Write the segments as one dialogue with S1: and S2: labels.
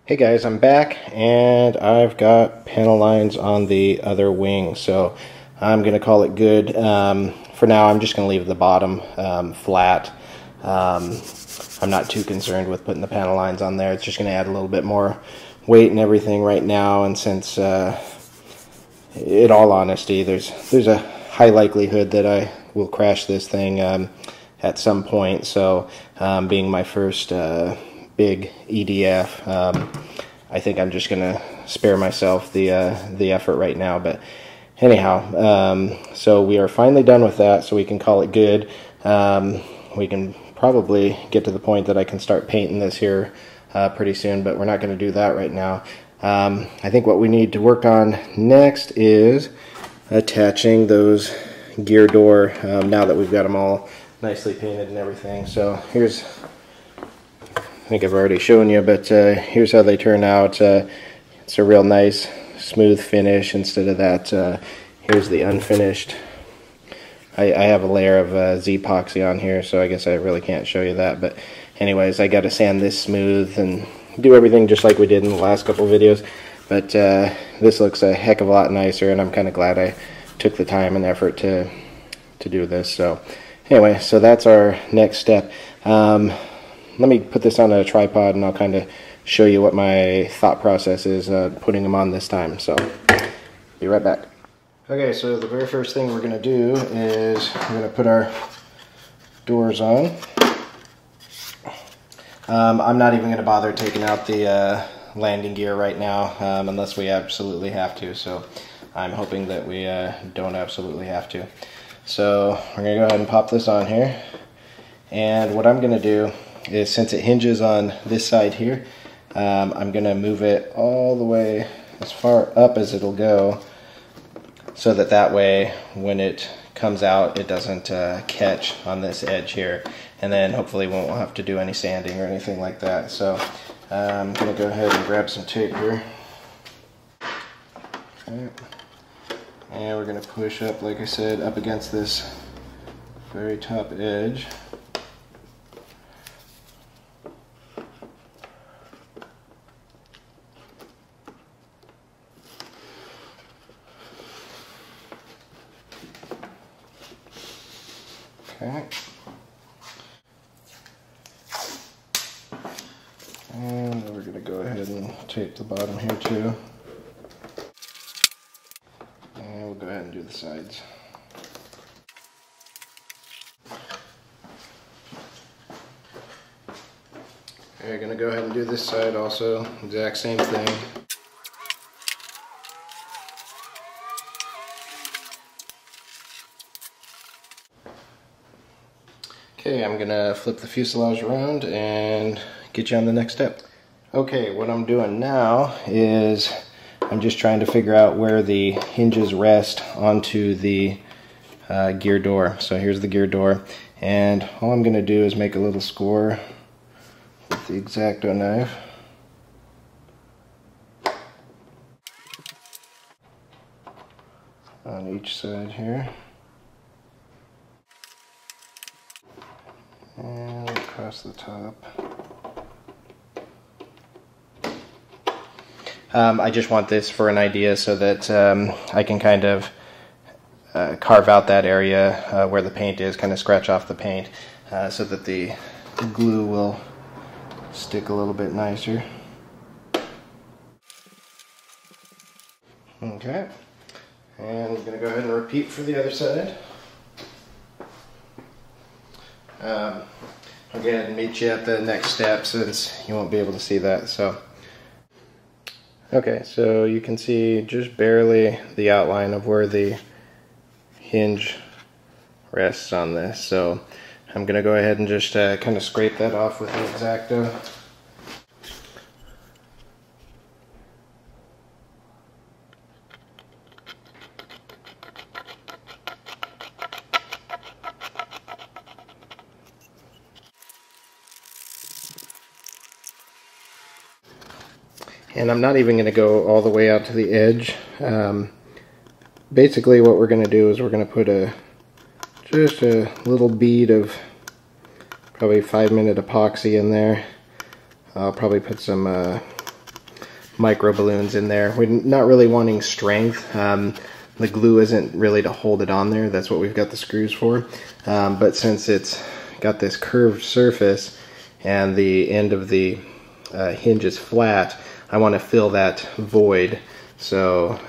S1: Hey guys, I'm back and I've got panel lines on the other wing, so I'm going to call it good. For now, I'm just going to leave the bottom flat. I'm not too concerned with putting the panel lines on there. It's just going to add a little bit more weight and everything right now, and since in all honesty, there's a high likelihood that I will crash this thing at some point, so being my first big EDF, I think I'm just gonna spare myself the effort right now. But anyhow, so we are finally done with that, so we can call it good. We can probably get to the point that I can start painting this here pretty soon, but we're not going to do that right now. I think what we need to work on next is attaching those gear door now that we've got them all nicely painted and everything. So here's, I think I've already shown you, but here's how they turn out. It's a real nice smooth finish instead of that. Here's the unfinished. I have a layer of Z-epoxy on here, so I guess I really can't show you that. But anyways, I got to sand this smooth and do everything just like we did in the last couple videos. But this looks a heck of a lot nicer, and I'm kind of glad I took the time and effort to do this. So anyway, so that's our next step. Let me put this on a tripod and I'll kind of show you what my thought process is putting them on this time. So, be right back. Okay, so the very first thing we're going to do is we're going to put our doors on. I'm not even going to bother taking out the landing gear right now unless we absolutely have to. So, I'm hoping that we don't absolutely have to. So, we're going to go ahead and pop this on here. And what I'm going to do is, since it hinges on this side here, I'm going to move it all the way as far up as it'll go, so that way when it comes out it doesn't catch on this edge here, and then hopefully we won't have to do any sanding or anything like that. So I'm going to go ahead and grab some tape here. Okay. And we're going to push up, like I said, up against this very top edge. Okay. And we're going to go ahead and tape the bottom here too. And we'll go ahead and do the sides. Okay, I'm going to go ahead and do this side also, exact same thing. Okay, I'm going to flip the fuselage around and get you on the next step. Okay, what I'm doing now is I'm just trying to figure out where the hinges rest onto the gear door. So here's the gear door, and all I'm going to do is make a little score with the X-Acto knife. On each side here. And across the top. I just want this for an idea so that I can kind of carve out that area where the paint is, kind of scratch off the paint so that the glue will stick a little bit nicer. Okay, and I'm going to go ahead and repeat for the other side. I'll go ahead and meet you at the next step since you won't be able to see that. So, okay, so you can see just barely the outline of where the hinge rests on this. So I'm going to go ahead and just kind of scrape that off with the X-Acto. And I'm not even going to go all the way out to the edge. Basically what we're going to do is we're going to put just a little bead of probably 5-minute epoxy in there. I'll probably put some micro balloons in there. We're not really wanting strength. The glue isn't really to hold it on there. That's what we've got the screws for. But since it's got this curved surface and the end of the hinge is flat, I want to fill that void. So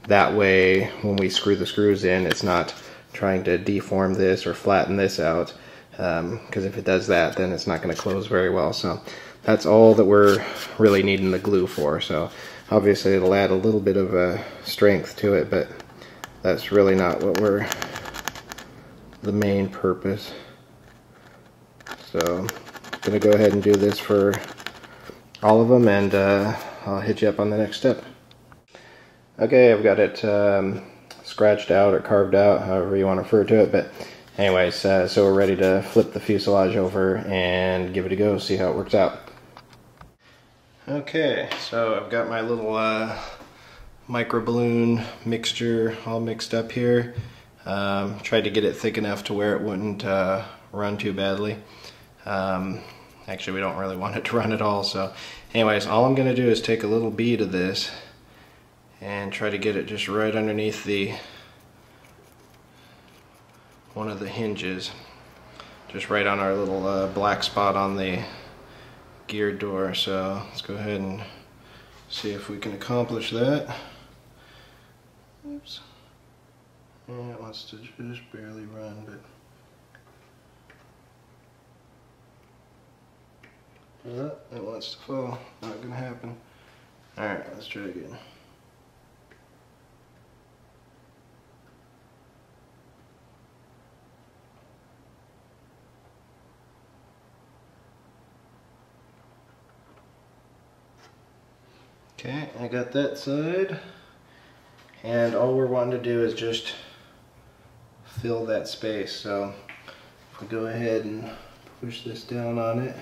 S1: that way when we screw the screws in, it's not trying to deform this or flatten this out. Because if it does that, then it's not going to close very well. So that's all that we're really needing the glue for. So obviously it'll add a little bit of strength to it, but that's really not what we're the main purpose. So I'm going to go ahead and do this for all of them, and I'll hit you up on the next step. Okay, I've got it scratched out or carved out, however you want to refer to it, but anyways, so we're ready to flip the fuselage over and give it a go, see how it works out. Okay, so I've got my little micro balloon mixture all mixed up here. Tried to get it thick enough to where it wouldn't run too badly. Actually, we don't really want it to run at all, so anyways, all I'm going to do is take a little bead of this and try to get it just right underneath the one of the hinges, just right on our little black spot on the gear door. So let's go ahead and see if we can accomplish that. Oops. Yeah, it wants to just barely run, but it wants to fall. Not gonna happen. Alright, let's try again. Okay, I got that side, and all we're wanting to do is just fill that space. So if we go ahead and push this down on it,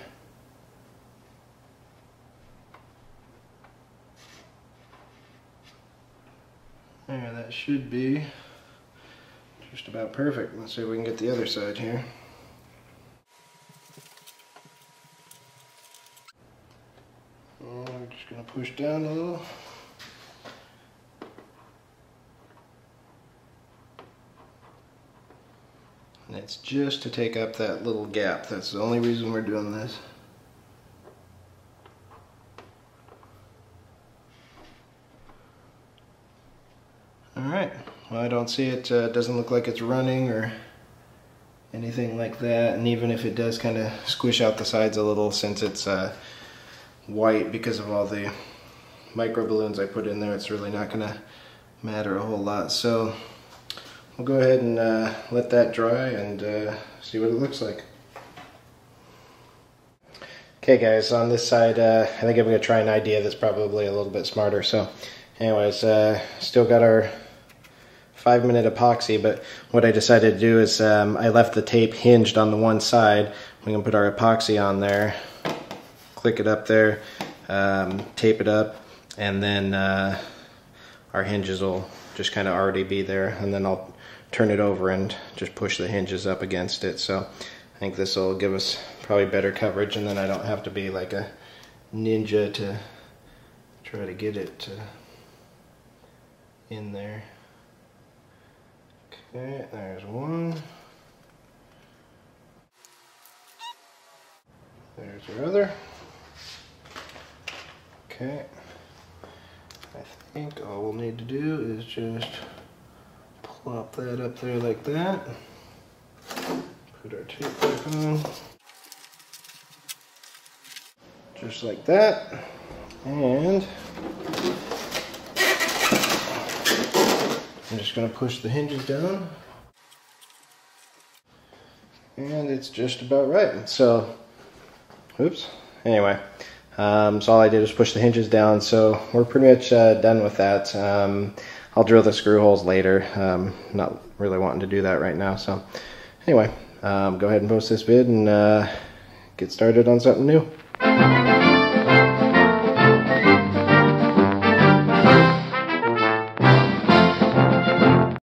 S1: there, that should be just about perfect. Let's see if we can get the other side here. And we're just going to push down a little. And it's just to take up that little gap. That's the only reason we're doing this. Alright, well, I don't see it. Doesn't look like it's running or anything like that. And even if it does kind of squish out the sides a little, since it's white because of all the micro balloons I put in there, it's really not going to matter a whole lot. So we'll go ahead and let that dry and see what it looks like. Okay guys, on this side I think I'm going to try an idea that's probably a little bit smarter. So anyways, still got our 5-minute epoxy, but what I decided to do is I left the tape hinged on the one side. We can put our epoxy on there, click it up there, tape it up, and then our hinges will just kind of already be there, and then I'll turn it over and just push the hinges up against it. So I think this will give us probably better coverage, and then I don't have to be like a ninja to try to get it in there. Okay, there's one. There's our other. Okay, I think all we'll need to do is just plop that up there like that. Put our tape back on. Just like that. And I'm just going to push the hinges down. And it's just about right. So, oops. Anyway. So all I did was push the hinges down, so we're pretty much done with that. I'll drill the screw holes later. Not really wanting to do that right now. So anyway, go ahead and post this vid and get started on something new.